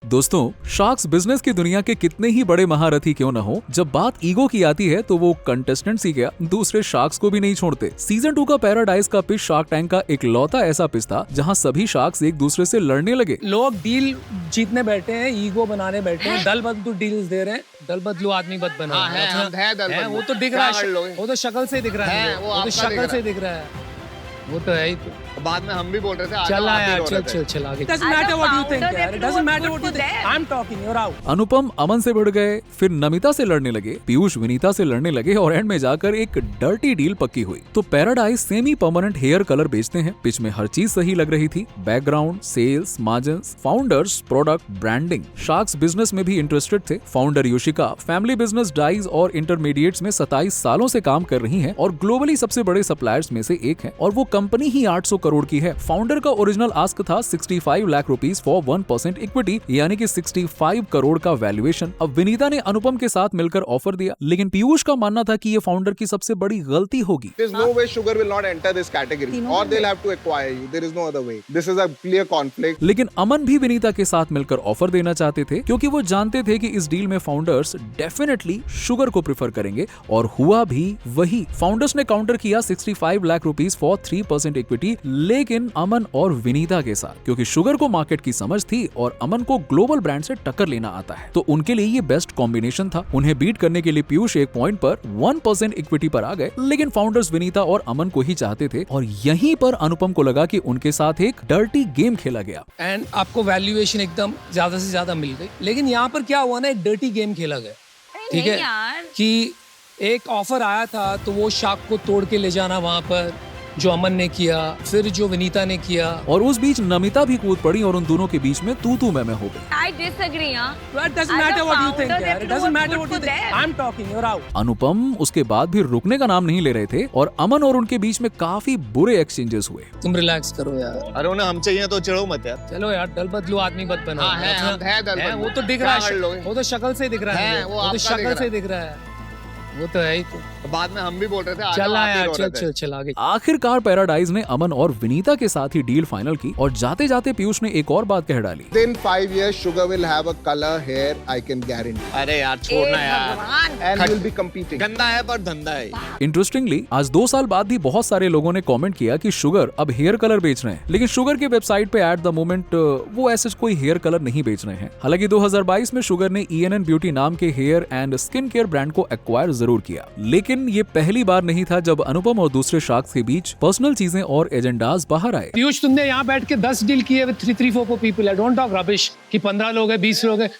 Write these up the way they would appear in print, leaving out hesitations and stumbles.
दोस्तों, sharks business की दुनिया के कितने ही बड़े महारथी क्यों न हो, जब बात ईगो की आती है तो वो कंटेस्टेंट्स ही क्या दूसरे शार्क्स को भी नहीं छोड़ते। सीजन 2 का पैराडाइज का पिच शार्क टैंक का एक लौता ऐसा पिच था जहां सभी शार्क्स एक दूसरे से लड़ने लगे। लोग डील जीतने बैठे हैं, ईगो बनाने बैठे हैं, दल बदलू डील्स दे रहे हैं, दल बदलू आदमी बद बना है, वो तो दिख रहा है, वो तो शक्ल से दिख रहा है, वो तो शक्ल से दिख रहा है, वो तो है ही। तो बाद में हम भी बोल रहे थे चल यार, चल आगे। Doesn't matter what you think यार, it doesn't matter what you think. I'm talking, you're out. अनुपम अमन से भिड़ गए, फिर नमिता से लड़ने लगे, पीयूष विनीता से लड़ने लगे और एंड में जाकर एक डर्टी डील पक्की हुई। तो Paradise semi permanent hair colour बेचते हैं, पिच में हर चीज सही लग रही थी, background, sales, margins, founders, product, branding. Sharks business में भी इंटरेस्टेड थे। Founder Yoshika family business dyes और इंटरमीडिएट्स में 27 सालों से काम कर रही हैं और ग्लोबली सबसे बड़े सप्लायर्स में से एक है और वो कंपनी ही 800 करोड़ की है। फाउंडर का ओरिजिनल आस्क था 65 लाख रुपीस फॉर 1% इक्विटी, यानी कि 65 करोड़ का वैल्यूएशन। अब विनीता ने अनुपम के साथ मिलकर ऑफर दिया, लेकिन पीयूष का मानना था कि ये फाउंडर की सबसे बड़ी गलती होगी। There is no way Sugar will not enter this category, or they'll have to acquire you. There is no other way. This is a clear conflict. लेकिन अमन भी विनीता के साथ मिलकर ऑफर देना चाहते थे क्योंकि वो जानते थे कि इस डील में फाउंडर्स डेफिनेटली शुगर को प्रेफर करेंगे और हुआ भी वही। फाउंडर्स ने काउंटर किया 65 लाख रुपीस फॉर 3% इक्विटी, लेकिन अमन और विनीता के साथ, क्योंकि शुगर को मार्केट की समझ थी और अमन को ग्लोबल ब्रांड से टक्कर लेना आता है, तो उनके लिए ये बेस्ट कॉम्बिनेशन था। उन्हें बीट करने के लिए पीयूष एक पॉइंट पर 1% इक्विटी पर आ गए, लेकिन फाउंडर्स विनीता और अमन को ही चाहते थे और यहीं पर अनुपम को लगा कि उनके साथ एक डर्टी गेम खेला गया। एंड आपको वैल्यूएशन एकदम ज्यादा से ज्यादा मिल गई, लेकिन यहाँ पर क्या हुआ ना, एक डर्टी गेम खेला गया। ठीक है कि एक ऑफर आया था तो वो शार्क को तोड़ के ले जाना वहां पर, जो अमन ने किया, फिर जो विनीता ने किया, और उस बीच नमिता भी कूद पड़ी और उन दोनों के बीच में तू मैं हो गई। I disagree, It doesn't matter what you think यार, it doesn't matter what you think. I'm talking, you're out. अनुपम उसके बाद भी रुकने का नाम नहीं ले रहे थे और अमन और उनके बीच में काफी बुरे एक्सचेंजेस हुए। तुम रिलैक्स करो यार। अरे उन्हें हम चाहिए तो चिढ़ो मत यार। चलो यार, दल बदलू आदमी बद बना है, वो तो दिख रहा है, वो तो शक्ल से दिख रहा है, वो तो शक्ल से दिख रहा है, वो तो है ही। तो बाद में हम भी बोल रहे थे चल यार, चल आगे। आखिरकार पैराडाइज ने अमन और विनीता के साथ ही डील फाइनल की और जाते जाते पीयूष ने एक और बात कह डाली। Within 5 years, Sugar will have a color hair, I can guarantee. अरे यार छोड़ना यार। And you'll be competing. गंदा है पर धंधा है। इंटरेस्टिंगली आज 2 साल बाद भी बहुत सारे लोगों ने कमेंट किया कि शुगर अब हेयर कलर बेच रहे हैं, लेकिन शुगर के वेबसाइट पे एट द मोमेंट वो ऐसे कोई हेयर कलर नहीं बेच रहे हैं। हालांकि 2022 में शुगर ने ENN ब्यूटी नाम के hair and skin care brand को एक्वायर जरूर किया, लेकिन ये पहली बार नहीं था जब अनुपम और दूसरे शार्क्स के बीच पर्सनल चीजें और एजेंडाज बाहर आए। पीयूष, तुमने यहाँ बैठ के 10 डील किए with 3-4 people. Don't talk rubbish कि 15 लोग हैं, 20 लोग हैं।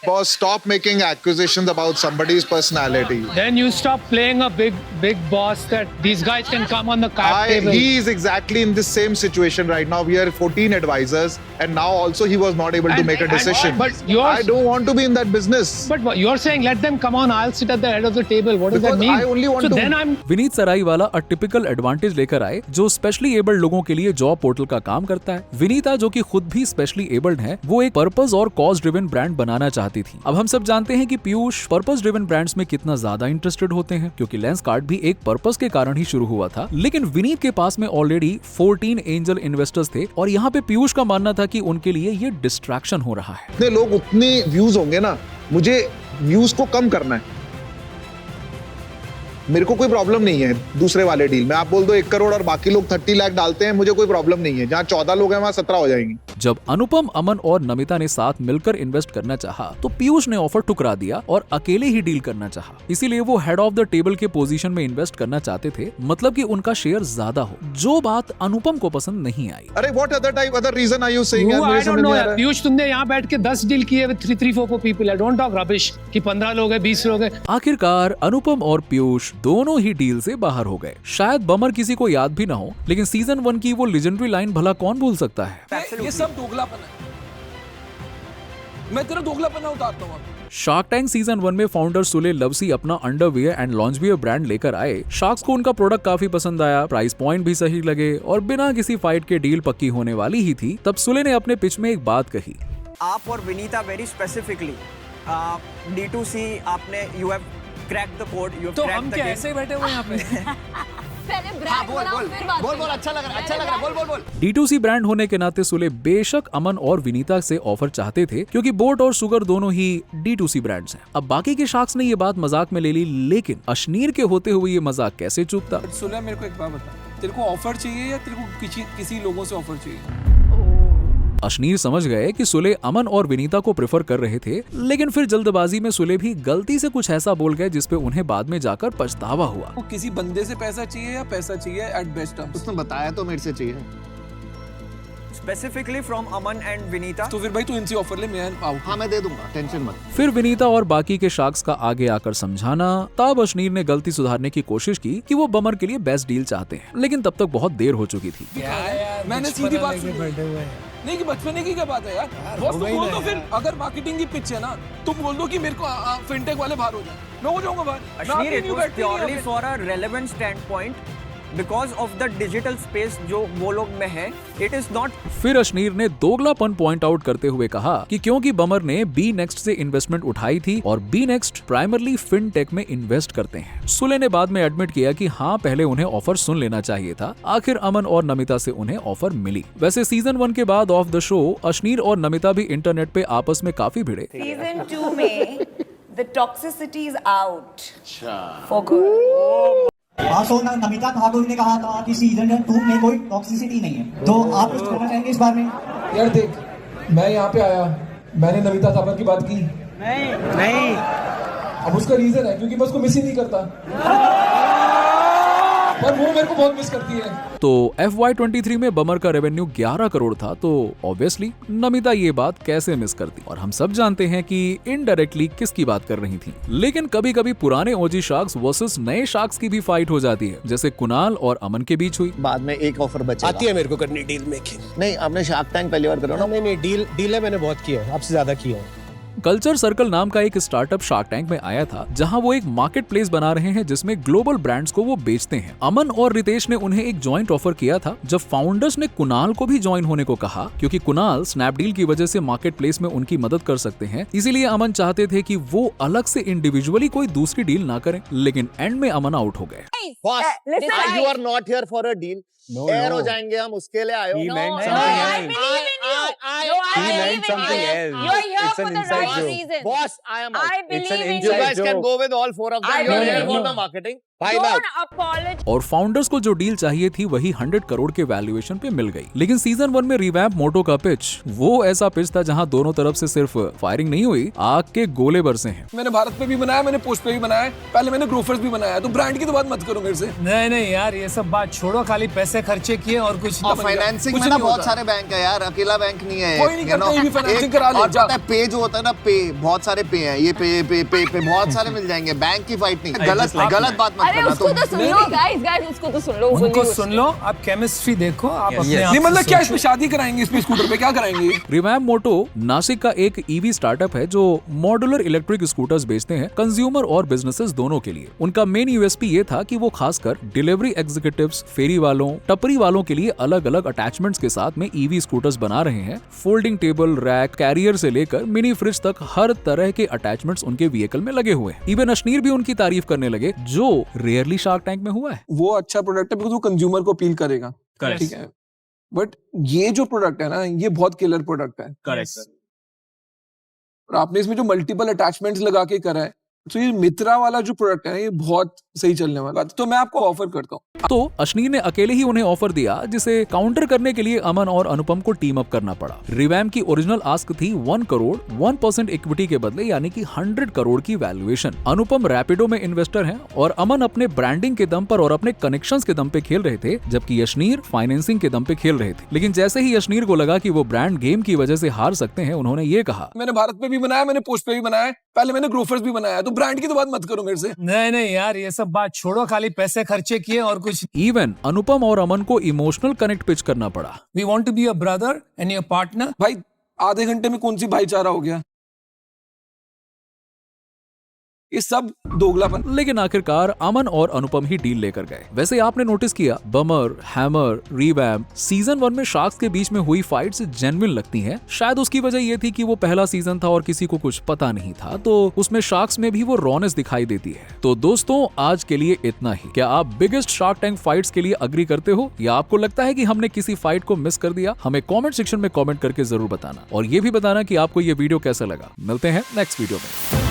Boss, stop making accusations about somebody's personality. Then you stop playing a big boss that these guys can come on the cap table. He is exactly in this same situation right now. We are 14 advisors, and now also he was not able to make a decision. But I don't want to be in that business. But you're saying let them come on. I'll sit at the head of the table. What does that mean? I only want so to. Then I'm. Vineet सराई वाला a typical advantage लेकर आए जो specially abled लोगों के लिए job portal का काम करता है। विनीता जो कि खुद भी स्पेशली एबल्ड है, वो एक पर्पस और कॉज ड्रिवन ब्रांड बनाना चाहती थी। अब हम सब जानते हैं कि पीयूष पर्पस ड्रिवन ब्रांड्स में कितना ज्यादा इंटरेस्टेड होते हैं, क्योंकि लेंसकार्ट भी एक पर्पस के कारण ही शुरू हुआ था। लेकिन विनीत के पास में ऑलरेडी 14 एंजल इन्वेस्टर्स थे और यहाँ पे पीयूष का मानना था कि उनके लिए ये डिस्ट्रैक्शन हो रहा है। इतने लोग उतने व्यूज होंगे ना, मुझे व्यूज को कम करना है। मेरे को कोई प्रॉब्लम नहीं है दूसरे वाले डील में। आप बोल दो 1 करोड़ और बाकी लोग 30 लाख डालते हैं, मुझे कोई प्रॉब्लम नहीं है। जहाँ 14 लोग हैं वहाँ 17 हो जाएंगी। जब अनुपम, अमन और नमिता ने साथ मिलकर इन्वेस्ट करना चाहा तो पीयूष ने ऑफर ठुकरा दिया और अकेले ही डील करना चाहा। इसीलिए वो हेड ऑफ द टेबल के पोजीशन में इन्वेस्ट करना चाहते थे, मतलब कि उनका शेयर ज्यादा हो, जो बात अनुपम को पसंद नहीं आई। अरे what other reason are you saying? I don't know यार। पीयूष, तुमने यहाँ बैठ के 10 डील किए with 3-4 people. Don't talk rubbish कि 15 लोग हैं, 20 लोग हैं। आखिरकार अनुपम और पीयूष दोनों ही डील से बाहर हो गए। शायद बमर किसी को याद भी ना हो, लेकिन सीजन 1 की वो लेजेंडरी लाइन भला कौन भूल सकता है। ये सब दोगलापन है, मैं तेरा दोगलापन उतारता हूँ। शार्क टैंक सीजन 1 में फाउंडर सुले लवसी अपना अंडरवियर एंड लॉन्जवियर ब्रांड लेकर आए। शार्क्स को उनका प्रोडक्ट काफी पसंद आया, प्राइस पॉइंट भी सही लगे और बिना किसी फाइट के डील पक्की होने वाली ही थी। तब सुले ने अपने पिच में एक बात कही। आप और विनीता वेरी स्पेसिफिकली D2C आपने you have crack the code, you have तो क्रैक हम द क्या गेम। ऐसे बैठे हुए यहाँ पे? पहले ब्रांड बनाओ फिर बात बोल अच्छा लग रहा है बोल D2C ब्रांड होने के नाते सुले बेशक अमन और विनीता से ऑफर चाहते थे, क्योंकि बोट और शुगर दोनों ही D2C ब्रांड्स हैं। अब बाकी के शार्क्स ने ये बात मजाक में ले ली, लेकिन अश्नीर के होते हुए ये मजाक कैसे चूकता। सुलह मेरे को एक बात बता, तेरे को ऑफर चाहिए या तेरे को किसी लोगों से ऑफर चाहिए? अश्नीर समझ गए कि सुले अमन और विनीता को प्रेफर कर रहे थे, लेकिन फिर जल्दबाजी में सुले भी गलती से कुछ ऐसा बोल गए जिसपे उन्हें बाद में जाकर पछतावा हुआ। वो किसी बंदे से पैसा चाहिए या पैसा चाहिए एट बेस्ट टर्म्स? उसने बताया तो मेरे से चाहिए। Specifically from Aman and Vinita. तो फिर भाई तू इनसे ऑफर ले, मैं आउट। हाँ मैं दे दूंगा, टेंशन मत। फिर विनीता और बाकी के शार्क्स का आगे आकर समझाना, तब अश्नीर ने गलती सुधारने की कोशिश की कि वो बमर के लिए बेस्ट डील चाहते हैं, लेकिन तब तक बहुत देर हो चुकी थी। मैंने सीधी बात सुनी नहीं कि बचपने की क्या बात है यार। बॉस तो बोल दो फिर, अगर मार्केटिंग की पिच है ना तुम बोल दो कि मेरे को फिनटेक वाले बाहर हो जाए, मैं हो जाऊंगा बाहर। Ashneer, it was purely for a relevant standpoint because of the digital space जो वो लोग में है, it is not। फिर अश्नीर ने दोगलापन पॉइंट आउट करते हुए कहा कि क्योंकि बमर ने बी नेक्स्ट से इन्वेस्टमेंट उठाई थी और बी नेक्स्ट प्राइमरली फिनटेक में इन्वेस्ट करते हैं। सुले ने बाद में एडमिट किया कि हाँ पहले उन्हें ऑफर सुन लेना चाहिए था। आखिर अमन और नमिता से उन्हें ऑफर मिली। वैसे सीजन 1 के बाद ऑफ द शो अश्नीर और नमिता भी इंटरनेट पे आपस में काफी भिड़े। सीजन 2 में the toxicity is out for good। Namita Thakur ने कहा था कि सीजन 2 में कोई टॉक्सिसिटी नहीं है, तो आप कुछ कहना चाहेंगे इस बारे में? यार देख, मैं यहाँ पे आया, मैंने नमिता ठाकुर की बात की नहीं। अब उसका रीजन है क्योंकि मैं उसको मिस ही नहीं करता, पर वो मेरे को बहुत मिस करती है। तो FY23 में बमर का रेवेन्यू 11 करोड़ था, तो ऑब्वियसली नमिता ये बात कैसे मिस करती, और हम सब जानते हैं कि इनडायरेक्टली किसकी बात कर रही थी। लेकिन कभी कभी पुराने ओजी शार्क्स वर्सेस नए शार्क्स की भी फाइट हो जाती है, जैसे कुणाल और अमन के बीच हुई। बाद में एक ऑफर बचेगा। आती है मेरे को करनी डील मेकिंग। नहीं आपने शार्क टैंक पहली बार करो ना। नहीं डील है, मैंने बहुत किया है, आपसे ज्यादा किया है। कल्चर सर्कल नाम का एक स्टार्टअप शार्क टैंक में आया था, जहां वो एक मार्केट प्लेस बना रहे हैं जिसमें ग्लोबल ब्रांड्स को वो बेचते हैं। अमन और रितेश ने उन्हें एक जॉइंट ऑफर किया था, जब फाउंडर्स ने कुणाल को भी ज्वाइन होने को कहा, क्योंकि कुणाल स्नैपडील की वजह से मार्केट प्लेस में उनकी मदद कर सकते हैं। इसीलिए अमन चाहते थे कि वो अलग से इंडिविजुअली कोई दूसरी डील ना करें, लेकिन एंड में अमन आउट हो गए। You are not here for a deal. Air हो जाएंगे हम, उसके लिए आए हो। I believe in you. You're here for the right reason. Boss, I am out. I believe in You you. guys can go with all 4 of them. You're here for the marketing. Don't apologize. और founders को जो deal चाहिए थी वही 100 करोड़ के valuation पे मिल गई। लेकिन सीजन 1 में रिवैम्प मोटो का पिच वो ऐसा पिच था जहां दोनों तरफ से सिर्फ फायरिंग नहीं हुई, आग के गोले बरसे हैं। मैंने भारत पे भी बनाया, मैंने पोस्ट पे भी बनाया, पहले मैंने ग्रोफर्स भी बनाया, तो ब्रांड की तो बात मत करो मेरे से। नहीं यार, ये सब बात छोड़ो, खाली पैसे खर्चे किए और कुछ फाइनेंसिंग में ना बहुत सारे बैंक है यार, अकेला बैंक नहीं है। कोई नहीं करता, ये भी फाइनेंसिंग करा ले जा। पे जो होता है ना, पे बहुत सारे पे हैं, ये पे बहुत सारे मिल जाएंगे। बैंक की फाइट नहीं, गलत बात मत अरे करना उसको तो सुन लो गाइस, उसको तो सुन लो। उनको सुन लो, आप केमिस्ट्री देखो, आप अपने आप नहीं मतलब से क्या सोचो। इसमें शादी कराएंगे, इसमें स्कूटर पे क्या कराएंगे? रिवैम्प मोटो नासिक का एक ईवी स्टार्टअप है जो मॉड्यूलर इलेक्ट्रिक स्कूटर्स बेचते हैं कंज्यूमर और बिजनेसेस दोनों के लिए। उनका मेन यूएसपी ये था कि वो खासकर डिलीवरी एग्जीक्यूटिव्स, फेरी वालों, टपरी वालों के लिए अलग अलग अटैचमेंट्स के साथ में ईवी स्कूटर्स बना रहे हैं। फोल्डिंग टेबल, रैक, कैरियर से लेकर मिनी फ्रिज तक हर तरह के अटैचमेंट्स उनके व्हीकल में लगे हुए हैं। इवन अश्नीर भी उनकी तारीफ करने लगे, जो रेयरली शार्क टैंक में हुआ है। वो अच्छा प्रोडक्ट है बिकॉज़ वो कंज्यूमर को अपील करेगा, ठीक है। बट ये जो प्रोडक्ट है ना, ये बहुत किलर प्रोडक्ट है। करेक्ट। और आपने इसमें जो मल्टीपल अटैचमेंट्स लगा के करा है, तो ये मित्रा वाला जो प्रोडक्ट है ये बहुत सही चलने वाला है, तो मैं आपको ऑफर करता हूँ। तो अश्नीर ने अकेले ही उन्हें ऑफर दिया, जिसे काउंटर करने के लिए अमन और अनुपम को टीम अप करना पड़ा। रिवैम्प की ओरिजिनल आस्क थी 1 करोड़ 1% इक्विटी के बदले, यानी कि 100 करोड़ की वैल्यूएशन। अनुपम रैपिडो में इन्वेस्टर हैं और अमन अपने ब्रांडिंग के दम पर और अपने कनेक्शंस के दम पे खेल रहे थे, जबकि अश्नीर फाइनेंसिंग के दम पे खेल रहे थे। लेकिन जैसे ही अश्नीर को लगा कि वो ब्रांड गेम की वजह से हार सकते हैं, उन्होंने ये कहा, मैंने भारत पे भी बनाया, मैंने पोस्ट पे भी बनाया, पहले मैंने ग्रोफर्स भी बनाया, तो ब्रांड की तो बात मत करो मेरे से। नहीं यार, ये सब बात छोड़ो, खाली पैसे खर्चे किए और कुछ। इवन अनुपम और अमन को इमोशनल कनेक्ट पिच करना पड़ा। We want to be a brother and your partner. भाई आधे घंटे में कौन सी भाईचारा हो गया? ये सब दोगलापन। लेकिन आखिरकार अमन और अनुपम ही डील लेकर गए। वैसे आपने नोटिस किया, बमर, हैमर, रिवैम्प, सीजन 1 में शार्क्स के बीच में हुई फाइट्स जेन्युइन लगती हैं। शायद उसकी वजह ये थी कि वो पहला सीजन था और किसी को कुछ पता नहीं था, तो उसमें शार्क्स में भी वो रॉनेस दिखाई देती है। तो दोस्तों आज के लिए इतना ही। क्या आप बिगेस्ट शार्क टैंक फाइट्स के लिए अग्री करते हो या आपको लगता है कि हमने किसी फाइट को मिस कर दिया? हमें कमेंट सेक्शन में कमेंट करके जरूर बताना और ये भी बताना कि आपको ये वीडियो कैसा लगा। मिलते हैं नेक्स्ट वीडियो में।